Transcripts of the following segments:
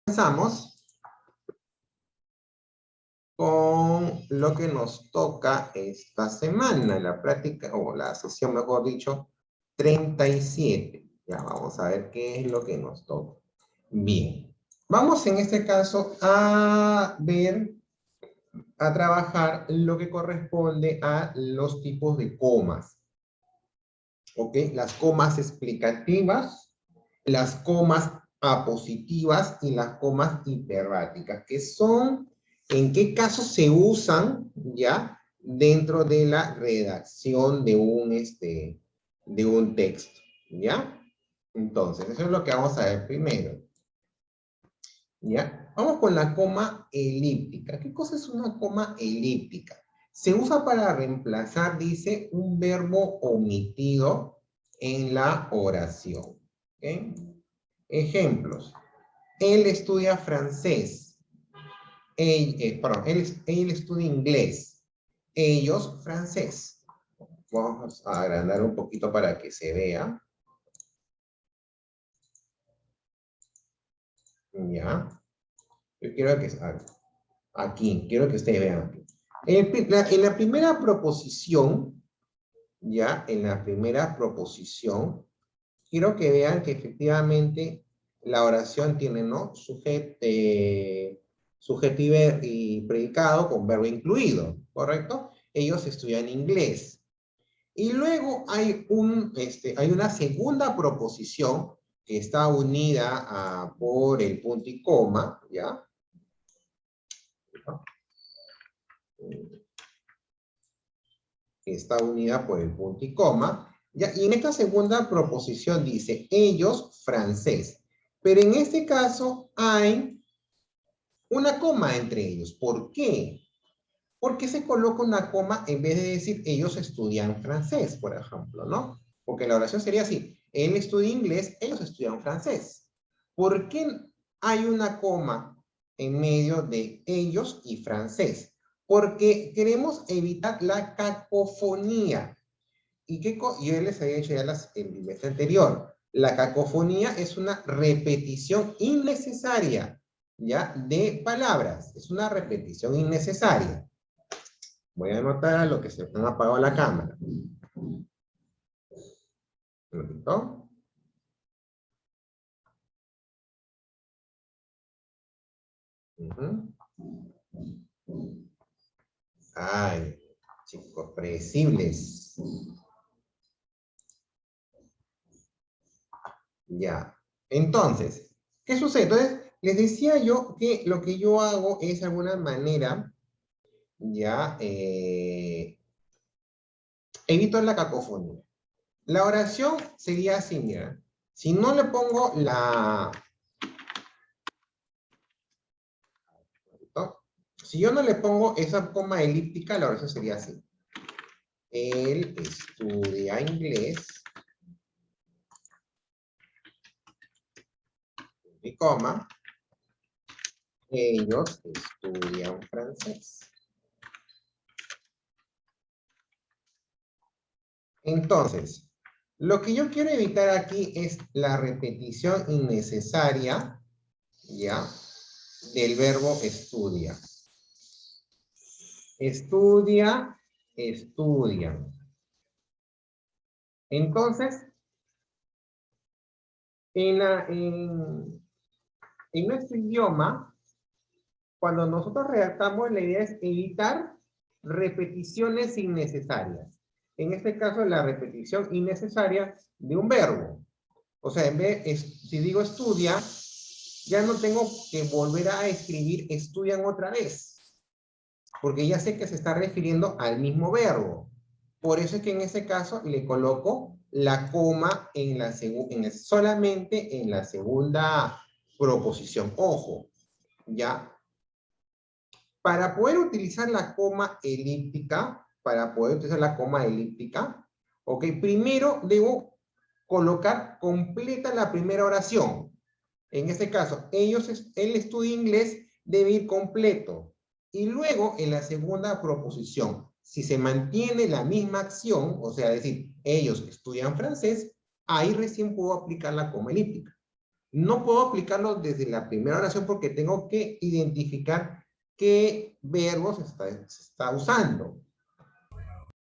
Comenzamos con lo que nos toca esta semana, la práctica, o la sesión, mejor dicho, 37. Ya vamos a ver qué es lo que nos toca. Bien, vamos en este caso a ver, a trabajar lo que corresponde a los tipos de comas. ¿Ok? Las comas explicativas, las comas apositivas y las comas hiperbáticas, que son, ¿en qué casos se usan ya dentro de la redacción de un texto? ¿Ya? Entonces, eso es lo que vamos a ver primero. ¿Ya? Vamos con la coma elíptica. ¿Qué cosa es una coma elíptica? Se usa para reemplazar, dice, un verbo omitido en la oración. ¿Okay? Ejemplos. Él estudia francés. Él estudia inglés. Ellos francés. Vamos a agrandar un poquito para que se vea. ¿Ya? Yo quiero que... Aquí, quiero que ustedes vean aquí. En la primera proposición, ya, en la primera proposición, quiero que vean que efectivamente la oración tiene, ¿no? Subjetivo y predicado con verbo incluido, ¿correcto? Ellos estudian inglés. Y luego hay una segunda proposición que está unida por el punto y coma, ¿ya? Está unida por el punto y coma, ¿ya? Y en esta segunda proposición dice, ellos, francés. Pero en este caso hay una coma entre ellos. ¿Por qué? Porque se coloca una coma en vez de decir, ellos estudian francés, por ejemplo, ¿no? Porque la oración sería así, él estudia inglés, ellos estudian francés. ¿Por qué hay una coma en medio de ellos y francés? Porque queremos evitar la cacofonía. Yo les había dicho ya el mes anterior, la cacofonía es una repetición innecesaria, ¿ya? De palabras, es una repetición innecesaria. Voy a anotar a lo que se han apagado la cámara. ¿Un minutito? Ay, chicos, predecibles. Ya. Entonces, ¿qué sucede? Entonces, les decía yo que lo que yo hago es de alguna manera, ya, evito la cacofonía. La oración sería así, mira. Si no le pongo ¿no? Si yo no le pongo esa coma elíptica, la oración sería así. Él estudia inglés, y coma, ellos estudian francés. Entonces, lo que yo quiero evitar aquí es la repetición innecesaria, ¿ya? Del verbo estudia. Estudia, estudian. Entonces, en nuestro idioma, cuando nosotros redactamos, la idea es evitar repeticiones innecesarias. En este caso, la repetición innecesaria de un verbo. O sea, si digo estudia, ya no tengo que volver a escribir estudian otra vez. Porque ya sé que se está refiriendo al mismo verbo. Por eso es que en este caso le coloco la coma solamente en la segunda proposición. Ojo, ya. Para poder utilizar la coma elíptica, ok, primero debo colocar completa la primera oración. En este caso, él estudia inglés, debe ir completo. Y luego, en la segunda proposición, si se mantiene la misma acción, o sea, decir, ellos estudian francés, ahí recién puedo aplicar la coma elíptica. No puedo aplicarlo desde la primera oración porque tengo que identificar qué verbos se está usando.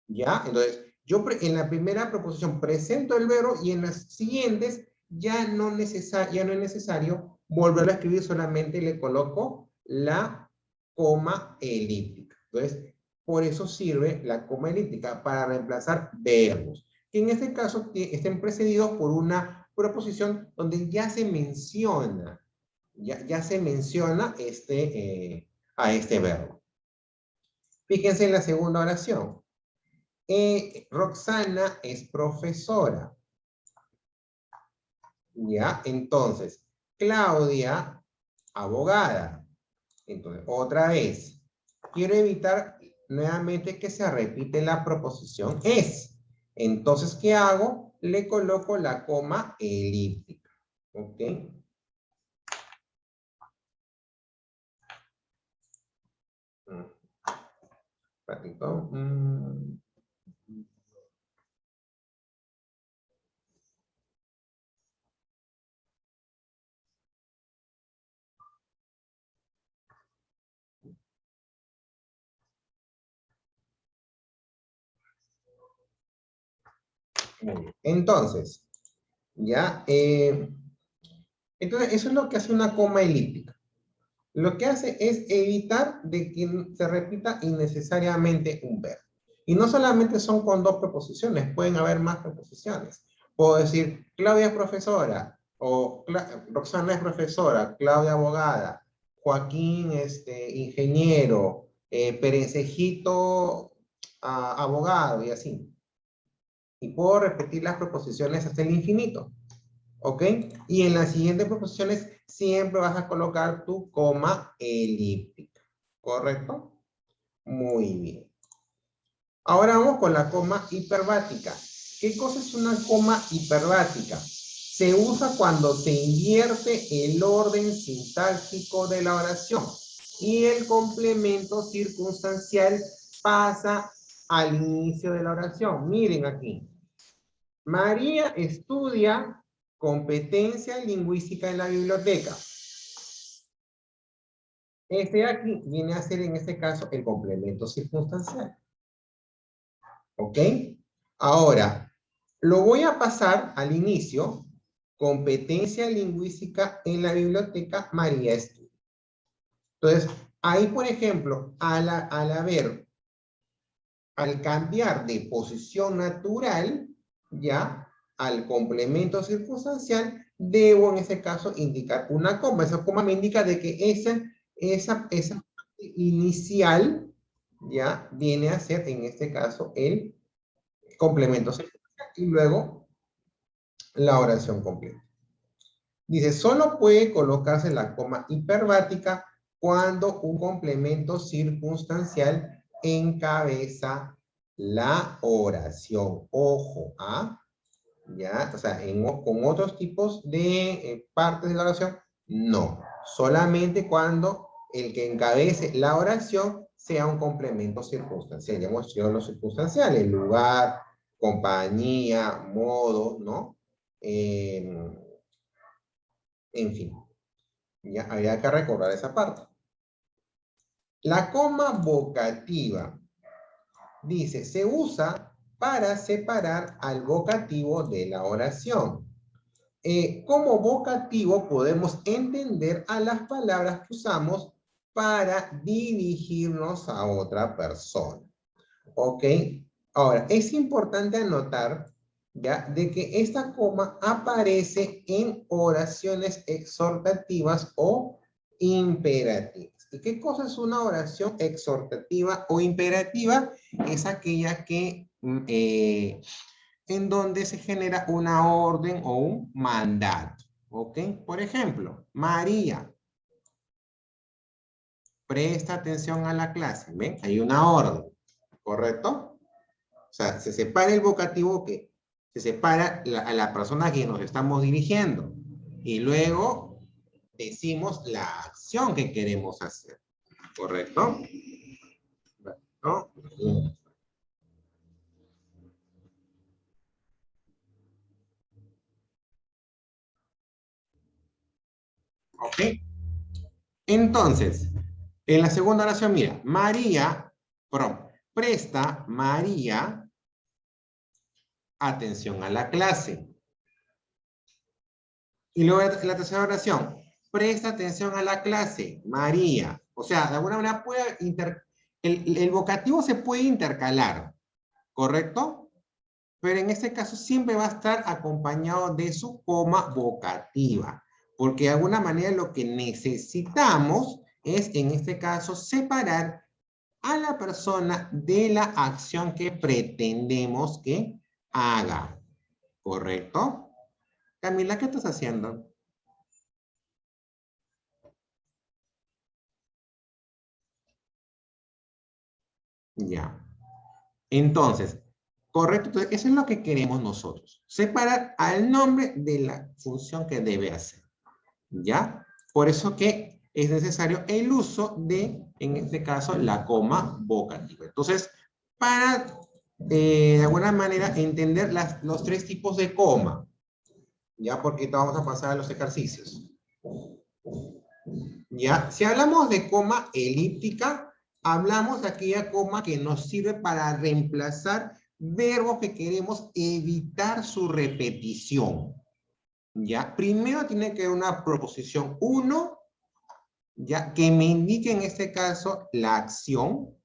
¿Ya? Entonces, yo en la primera proposición presento el verbo y en las siguientes ya no es necesario volverlo a escribir, solamente le coloco la coma elíptica. Entonces, por eso sirve la coma elíptica, para reemplazar verbos, que en este caso estén precedidos por una proposición donde ya se menciona, ya se menciona a este verbo. Fíjense en la segunda oración. Roxana es profesora. ¿Ya? Entonces, Claudia, abogada. Entonces, otra vez. Quiero evitar nuevamente que se repite la proposición es. Entonces, ¿qué hago? Le coloco la coma elíptica. ¿Ok? Ratito. Muy bien. Entonces, ya. Entonces, eso es lo que hace una coma elíptica. Lo que hace es evitar de que se repita innecesariamente un verbo. Y no solamente son con dos preposiciones, pueden haber más preposiciones. Puedo decir, Claudia es profesora, o Roxana es profesora, Claudia abogada, Joaquín ingeniero, Perencejito abogado, y así. Y puedo repetir las preposiciones hasta el infinito. ¿Ok? Y en las siguientes proposiciones siempre vas a colocar tu coma elíptica. ¿Correcto? Muy bien. Ahora vamos con la coma hiperbática. ¿Qué cosa es una coma hiperbática? Se usa cuando se invierte el orden sintáctico de la oración y el complemento circunstancial pasa al inicio de la oración. Miren aquí. María estudia competencia lingüística en la biblioteca. Este aquí viene a ser en este caso el complemento circunstancial. ¿Ok? Ahora, lo voy a pasar al inicio. Competencia lingüística en la biblioteca María estudia. Entonces, ahí por ejemplo, al cambiar de posición natural, ya, al complemento circunstancial, debo en ese caso indicar una coma. Esa coma me indica de que esa parte inicial, ya, viene a ser en este caso el complemento circunstancial y luego la oración completa. Dice, solo puede colocarse la coma hiperbática cuando un complemento circunstancial encabeza la oración. Ojo, ¿ah? ¿Ya? O sea, con otros tipos de partes de la oración, no. Solamente cuando el que encabece la oración sea un complemento circunstancial. Ya hemos estudiado los circunstanciales, lugar, compañía, modo, ¿no? En fin, ya había que recordar esa parte. La coma vocativa, dice, se usa para separar al vocativo de la oración. Como vocativo podemos entender a las palabras que usamos para dirigirnos a otra persona. ¿Ok? Ahora, es importante anotar, ¿ya? De que esta coma aparece en oraciones exhortativas o imperativas. ¿Y qué cosa es una oración exhortativa o imperativa? Es aquella que, en donde se genera una orden o un mandato. ¿Ok? Por ejemplo, María, presta atención a la clase. ¿Ven? Hay una orden. ¿Correcto? O sea, se separa el vocativo que se separa a la persona a quien nos estamos dirigiendo. Y luego decimos la acción que queremos hacer. ¿Correcto? ¿No? ¿Ok? Entonces, en la segunda oración, mira, presta María atención a la clase. Y luego la tercera oración, presta atención a la clase, María. O sea, de alguna manera el vocativo se puede intercalar, ¿correcto? Pero en este caso siempre va a estar acompañado de su coma vocativa, porque de alguna manera lo que necesitamos es, en este caso, separar a la persona de la acción que pretendemos que haga, ¿correcto? Camila, ¿qué estás haciendo? Ya. Entonces, correcto, entonces eso es lo que queremos nosotros. Separar al nombre de la función que debe hacer. ¿Ya? Por eso que es necesario el uso de, en este caso, la coma vocativa. Entonces, para, de alguna manera, entender los tres tipos de coma, ¿ya? Porque vamos a pasar a los ejercicios. ¿Ya? Si hablamos de coma elíptica, hablamos de aquella coma que nos sirve para reemplazar verbos que queremos evitar su repetición. ¿Ya? Primero tiene que haber una proposición 1, ¿ya? Que me indique en este caso la acción.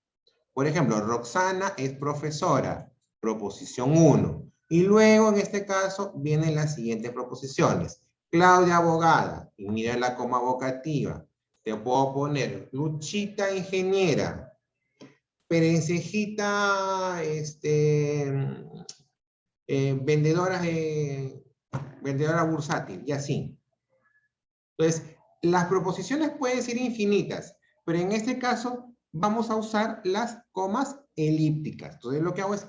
Por ejemplo, Roxana es profesora, proposición 1. Y luego en este caso vienen las siguientes proposiciones. Claudia abogada, y mira la coma vocativa. Te puedo poner Luchita ingeniera, Perencejita vendedora, vendedora bursátil, y así. Entonces, las proposiciones pueden ser infinitas, pero en este caso vamos a usar las comas elípticas. Entonces, lo que hago es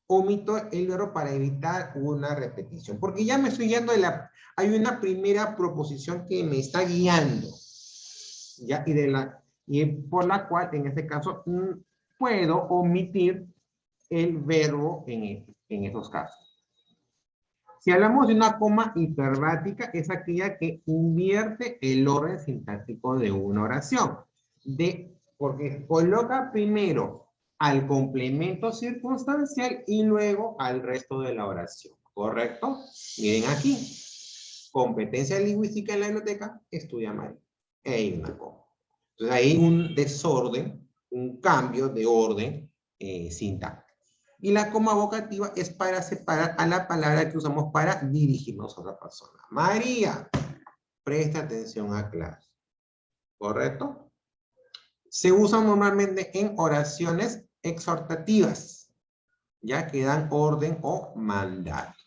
omito el verbo para evitar una repetición, porque ya me estoy yendo de la... Hay una primera proposición que me está guiando, ¿ya? Y por la cual, en este caso, puedo omitir el verbo en esos casos. Si hablamos de una coma hiperbática, es aquella que invierte el orden sintáctico de una oración. Porque coloca primero al complemento circunstancial y luego al resto de la oración. ¿Correcto? Miren aquí. Competencia lingüística en la biblioteca, estudia María. Hay una coma. Entonces hay un desorden, un cambio de orden sintáctico. Y la coma vocativa es para separar a la palabra que usamos para dirigirnos a otra persona. María, presta atención a clase. ¿Correcto? Se usa normalmente en oraciones exhortativas, ya que dan orden o mandato.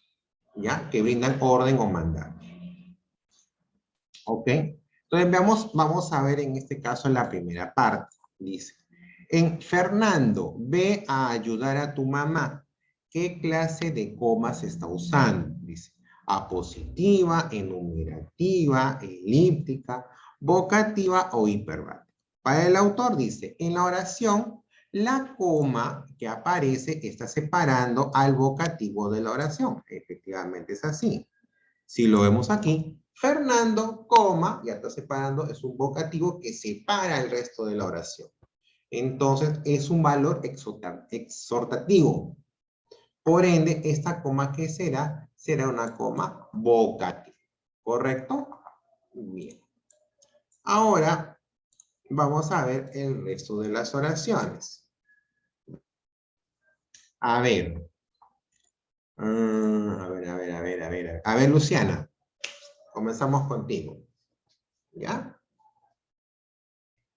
Ya que brindan orden o mandato. ¿Ok? Entonces vamos a ver en este caso la primera parte. Dice, Fernando, ve a ayudar a tu mamá. ¿Qué clase de coma se está usando? Dice, apositiva, enumerativa, elíptica, vocativa o hiperbática. Para el autor dice, en la oración, la coma que aparece está separando al vocativo de la oración. Efectivamente es así. Si lo vemos aquí, Fernando, coma, ya está separando, es un vocativo que separa el resto de la oración. Entonces, es un valor exhortativo. Por ende, esta coma que será una coma vocativa. ¿Correcto? Bien. Ahora, vamos a ver el resto de las oraciones. A ver. A ver, Luciana. Comenzamos contigo. ¿Ya?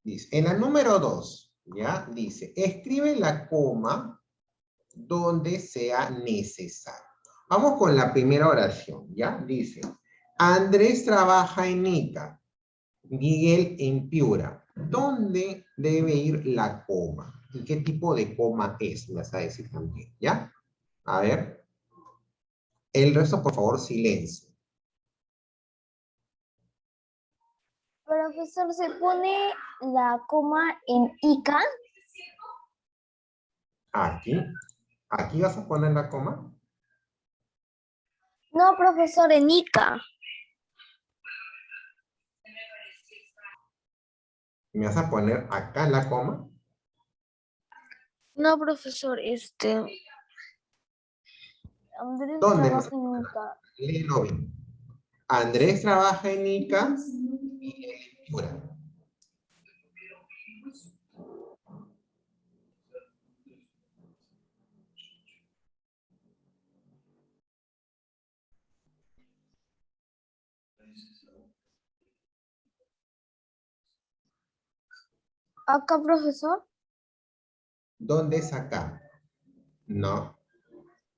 Dice, en la número 2, ¿ya? Dice, escribe la coma donde sea necesario. Vamos con la primera oración, ¿ya? Dice, Andrés trabaja en Ica, Miguel en Piura. ¿Dónde debe ir la coma? ¿Y qué tipo de coma es? Me vas a decir también, ¿ya? A ver. El resto, por favor, silencio. Profesor, ¿se pone la coma en Ica? Aquí. ¿Aquí vas a poner la coma? No, profesor, en Ica. ¿Me vas a poner acá la coma? No, profesor, Andrés ¿Dónde me vas trabaja a en poner? Ica. Léelo bien. Andrés trabaja en ICA y él en Piura. Acá, profesor. ¿Dónde es acá? No.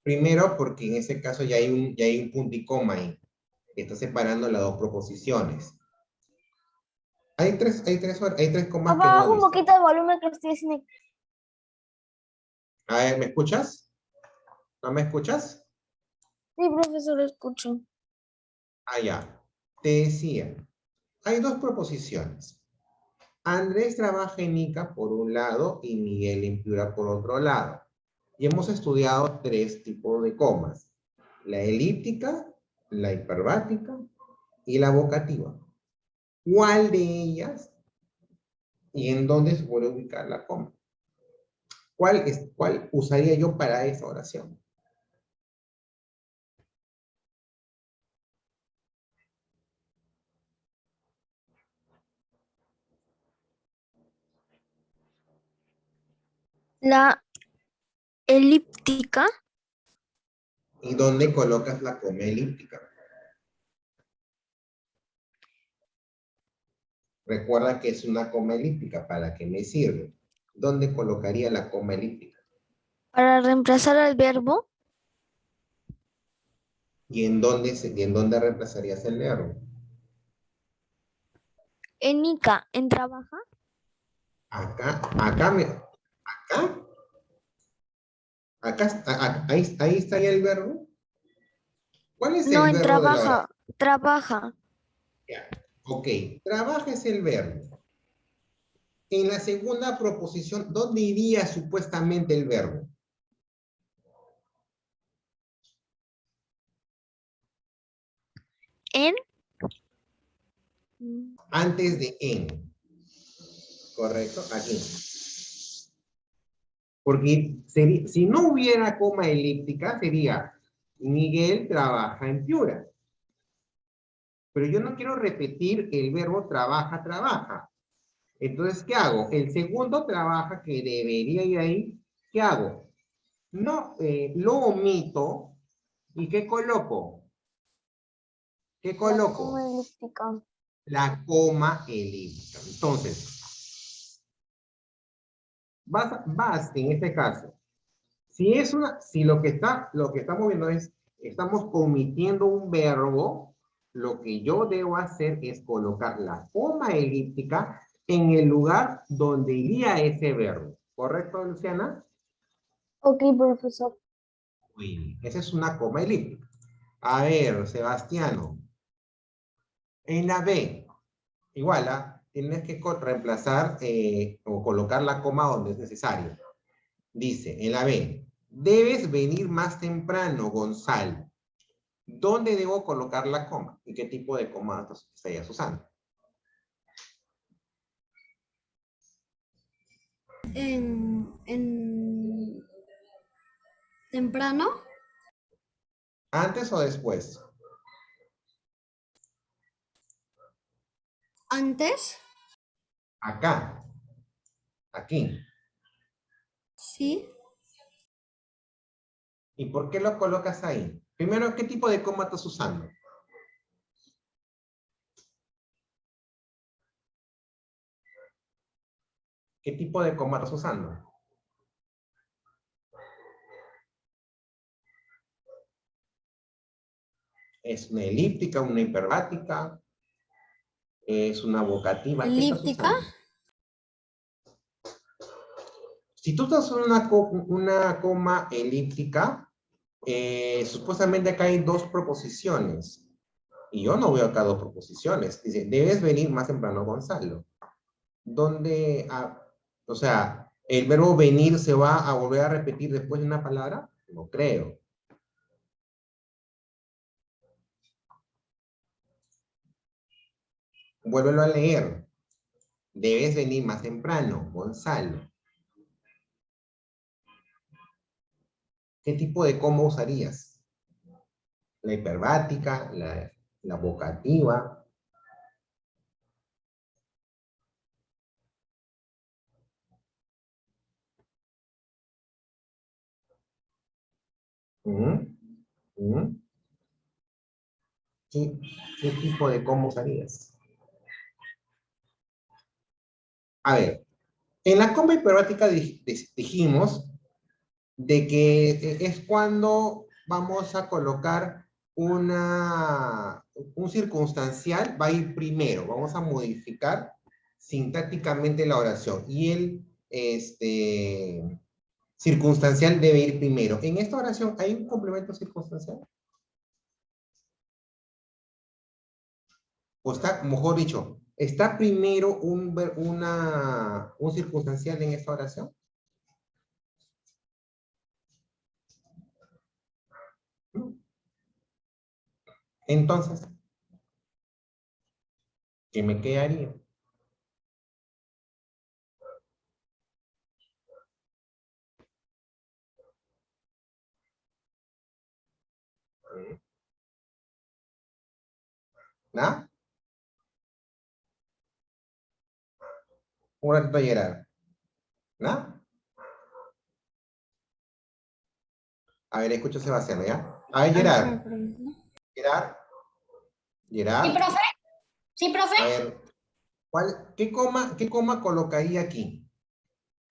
Primero, porque en ese caso ya hay un punto y coma ahí. Está separando las dos proposiciones. Hay tres comas que Papá, no baja has un visto. poquito el volumen que estoy haciendo. A ver, ¿me escuchas? ¿No me escuchas? Sí, profesor, escucho. Ah, ya. Te decía, hay dos proposiciones. Andrés trabaja en ICA por un lado y Miguel en Piura por otro lado. Y hemos estudiado tres tipos de comas. La elíptica, la hiperbática y la vocativa. ¿Cuál de ellas y en dónde se puede ubicar la coma? ¿Cuál usaría yo para esa oración? La elíptica. ¿Y dónde colocas la coma elíptica? Recuerda que es una coma elíptica. ¿Para qué me sirve? ¿Dónde colocaría la coma elíptica? Para reemplazar al verbo. ¿Y en dónde reemplazarías el verbo? En Ica, en trabaja. Acá, ahí está ya el verbo. ¿Cuál es No, el en verbo de la trabaja. oración? Trabaja. Ya. Ok, trabaja es el verbo. En la segunda proposición, ¿dónde iría supuestamente el verbo? En. Antes de en. ¿Correcto? Aquí. Porque si no hubiera coma elíptica, sería Miguel trabaja en Piura. Pero yo no quiero repetir el verbo trabaja, trabaja. Entonces, ¿qué hago? El segundo trabaja que debería ir ahí, ¿qué hago? No, lo omito. ¿Y qué coloco? ¿Qué La coma coloco? elíptica. La coma elíptica. Entonces, vas en este caso. Si lo que estamos viendo es, estamos omitiendo un verbo, lo que yo debo hacer es colocar la coma elíptica en el lugar donde iría ese verbo. ¿Correcto, Luciana? Ok, profesor. Muy bien. Esa es una coma elíptica. A ver, Sebastiano. En la B, igual, ¿ah? Tienes que reemplazar o colocar la coma donde es necesario. Dice, en la B, debes venir más temprano, Gonzalo. ¿Dónde debo colocar la coma? ¿Y qué tipo de coma estarías usando? En temprano, ¿Antes o después? antes, Acá, aquí. sí, ¿Y por qué lo colocas ahí? Primero, ¿qué tipo de coma estás usando? ¿Qué tipo de coma estás usando? ¿Es una elíptica, una hiperbática? ¿Es una vocativa? ¿Qué estás elíptica, usando? Si tú estás usando una coma elíptica, supuestamente acá hay dos proposiciones. Y yo no veo acá dos proposiciones. Dice, debes venir más temprano, Gonzalo. ¿Dónde, o sea, el verbo venir se va a volver a repetir después de una palabra? No creo. Vuélvelo a leer. Debes venir más temprano, Gonzalo. ¿Qué tipo de coma usarías? La hiperbática, la vocativa. ¿Mm? ¿Mm? ¿Qué tipo de coma usarías? A ver, en la coma hiperbática dijimos de que es cuando vamos a colocar un circunstancial, va a ir primero, vamos a modificar sintácticamente la oración y el circunstancial debe ir primero. En esta oración, ¿hay un complemento circunstancial? O está, mejor dicho, ¿está primero un circunstancial en esta oración? Entonces, ¿qué me quedaría? ¿Nada? Un ratito a Gerard. ¿Nada? A ver, escucho a Sebastián, ¿ya? A ver, Gerard. Gerard. Sí, Gerard. profe. Sí, profe. A ver, ¿qué coma colocaría aquí?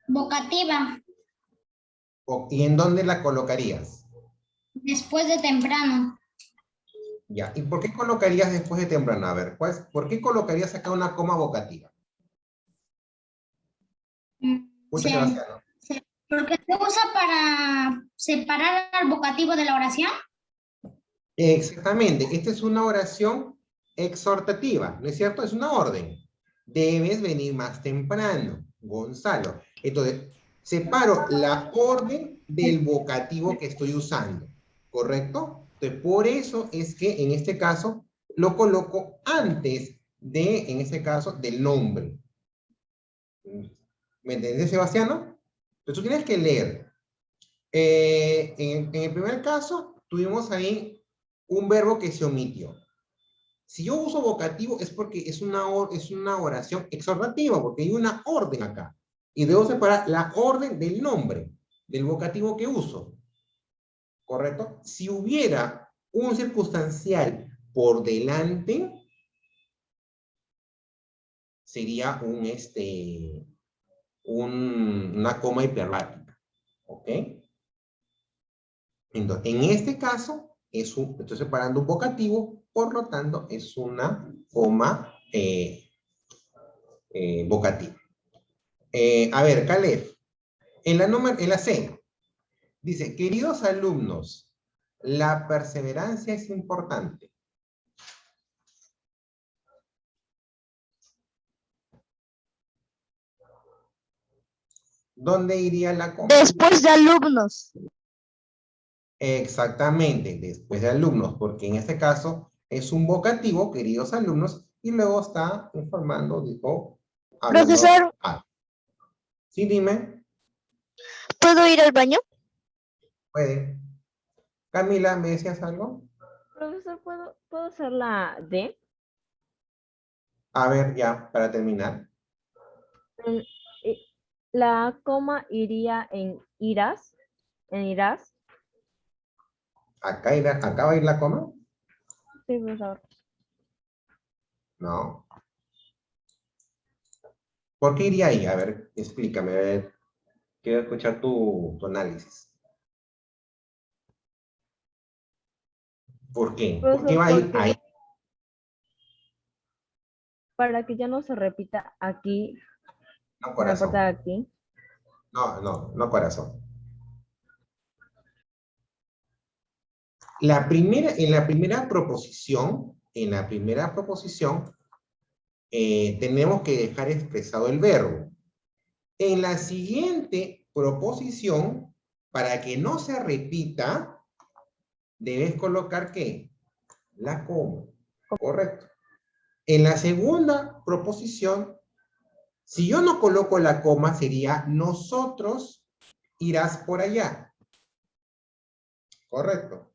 Vocativa. ¿Y en dónde la colocarías? Después de temprano. Ya, ¿y por qué colocarías después de temprano? A ver, ¿por qué colocarías acá una coma vocativa? Escucha, Sebastián, ¿no? Porque se usa para separar al vocativo de la oración. Exactamente, esta es una oración exhortativa, ¿no es cierto? Es una orden. Debes venir más temprano, Gonzalo. Entonces, separo la orden del vocativo que estoy usando, ¿correcto? Entonces, por eso es que en este caso lo coloco antes de, en este caso, del nombre. ¿Me entiendes, Sebastiano? Entonces, tú tienes que leer. En el primer caso, tuvimos ahí un verbo que se omitió. Si yo uso vocativo es porque es una oración exhortativa, porque hay una orden acá. Y debo separar la orden del nombre, del vocativo que uso. ¿Correcto? Si hubiera un circunstancial por delante, sería una coma hiperbática. ¿Ok? Entonces, en este caso, estoy separando un vocativo, por lo tanto, es una coma vocativa. A ver, Caleb, en la C, dice, queridos alumnos, la perseverancia es importante. ¿Dónde iría la coma? Después de alumnos. Exactamente, después de alumnos, porque en este caso es un vocativo, queridos alumnos, y luego está informando, dijo, hablando. Profesor, Sí, dime. ¿puedo ir al baño? Puede. Camila, ¿me decías algo? Profesor, ¿puedo hacer la D? A ver, ya, para terminar. La coma iría en irás. En irás. ¿Acá va a ir la coma? Sí, profesor. No. ¿Por qué iría ahí? A ver, explícame. A ver, quiero escuchar tu análisis. ¿Por qué? ¿Por qué Profesor, va a ir porque ahí? para que ya no se repita aquí, No, en la parte de corazón. aquí. No, corazón. En la primera proposición, tenemos que dejar expresado el verbo. En la siguiente proposición, para que no se repita, debes colocar ¿qué? La coma. Correcto. En la segunda proposición, Si yo no coloco la coma, sería nosotros irás por allá. Correcto.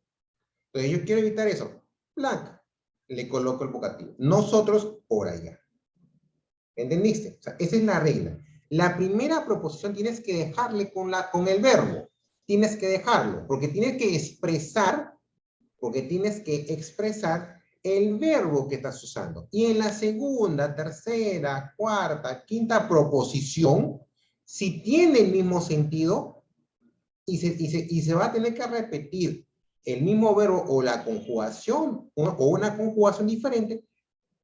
Entonces yo quiero evitar eso. Blanca. Le coloco el vocativo. Nosotros por allá. ¿Entendiste? O sea, esa es la regla. La primera proposición tienes que dejarle con el verbo. Tienes que dejarlo, porque tienes que expresar el verbo que estás usando. Y en la segunda, tercera, cuarta, quinta proposición, si tiene el mismo sentido y se va a tener que repetir el mismo verbo o la conjugación o una conjugación diferente,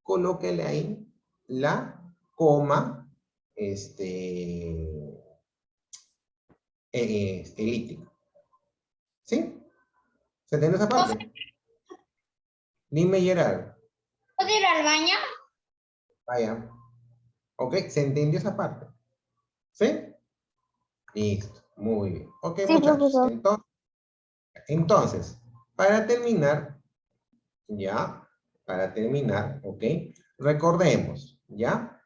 colóquele ahí la coma elíptica. ¿Sí? ¿Se entiende esa parte? Dime, Gerard. ¿Puedo ir al baño? Vaya. ¿Ok? ¿Se entendió esa parte? ¿Sí? Listo. Muy bien. Ok, Sí, muchachos. profesor. Entonces, para terminar, ¿ok? Recordemos, ¿ya?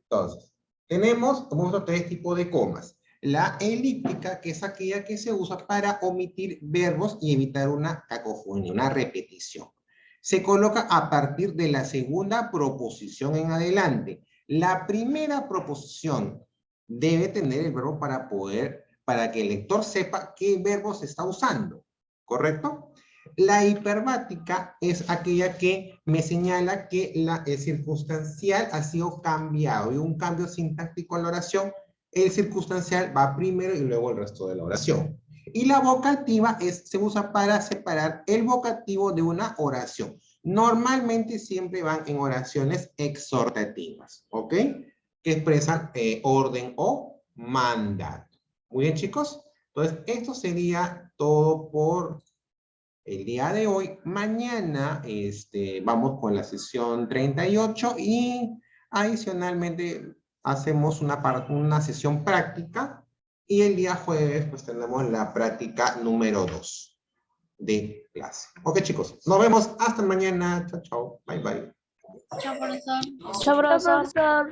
Entonces, tenemos tres tipos de comas. La elíptica, que es aquella que se usa para omitir verbos y evitar una cacofonía, una repetición. Se coloca a partir de la segunda proposición en adelante. La primera proposición debe tener el verbo para que el lector sepa qué verbo se está usando, ¿correcto? La hiperbática es aquella que me señala que el circunstancial ha sido cambiado y un cambio sintáctico en la oración. El circunstancial va primero y luego el resto de la oración. Y la vocativa se usa para separar el vocativo de una oración. Normalmente siempre van en oraciones exhortativas, ¿ok? Que expresan orden o mandato. Muy bien, chicos. Entonces, esto sería todo por el día de hoy. Mañana vamos con la sesión 38 y adicionalmente hacemos una sesión práctica y el día jueves pues tenemos la práctica número 2 de clase. Ok, chicos, nos vemos hasta mañana. Chao, chao. Bye, bye. Chao, profesor. Chao, profesor.